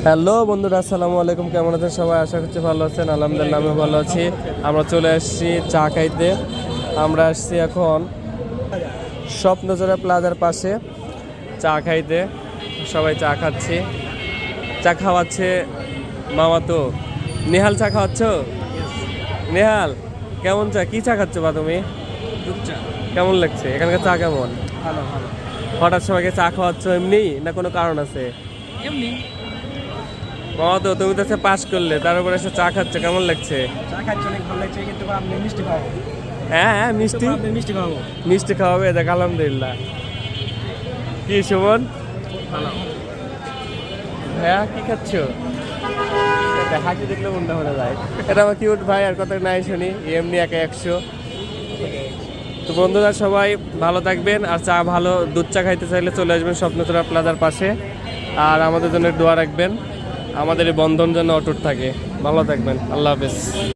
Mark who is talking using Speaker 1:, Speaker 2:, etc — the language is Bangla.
Speaker 1: হ্যালো বন্ধুরা, আসসালামু আলাইকুম। কেমন আছেন সবাই? আশা করছি ভালো আছেন। আলহামদুলিল্লাহ আমি ভালো আছি। আমরা চলে আসছি চা খাইতে। আমরা আসছি এখন স্বপ্নজোড়া প্লাজার পাশে চা খাইতে। সবাই চা খাচ্ছি, চা খাওয়াচ্ছে মামা। তো নেহাল চা খাওয়াচ্ছ? নেহাল, কেমন চা? কি চা খাচ্ছ বা তুমি?
Speaker 2: দুধ চা।
Speaker 1: কেমন লাগছে এখানকার চা? কেমন?
Speaker 2: ভালো ভালো।
Speaker 1: হঠাৎ সবাইকে চা খাওয়াচ্ছ এমনি না কোনো কারণ আছে?
Speaker 2: এমনি
Speaker 1: মামা তো তুমি তো পাস করলে, তার উপরে এসে চা খাচ্ছ, কেমন লাগছে?
Speaker 2: চা খাচ্ছি, অনেক ভালো লাগছে, কিন্তু আপনি মিষ্টি খাওয়াবো।
Speaker 1: হ্যাঁ হ্যাঁ, মিষ্টি
Speaker 2: আপনি মিষ্টি খাওয়াবো।
Speaker 1: মিষ্টি খাওয়াবে? দেখ, আলহামদুলিল্লাহ। কি সুমন,
Speaker 2: ভালো।
Speaker 1: হ্যাঁ কি খাচ্ছ? এটা হাসি দেখলে মনটা ভরে যায়। এটা আমার কিউট ভাই, আর কত নাই শুনি, এমনি একা 100। তো বন্ধুরা সবাই ভালো থাকবেন, আর চা ভালো দুধ চা খাইতে চাইলে চলে আসবেন স্বপ্নচূড়া প্লাজার পাশে। আর আমাদের জন্য দোয়া রাখবেন, আমাদের এই বন্ধন যেন অটুট থাকে। ভালো থাকবেন, আল্লাহ হাফেজ।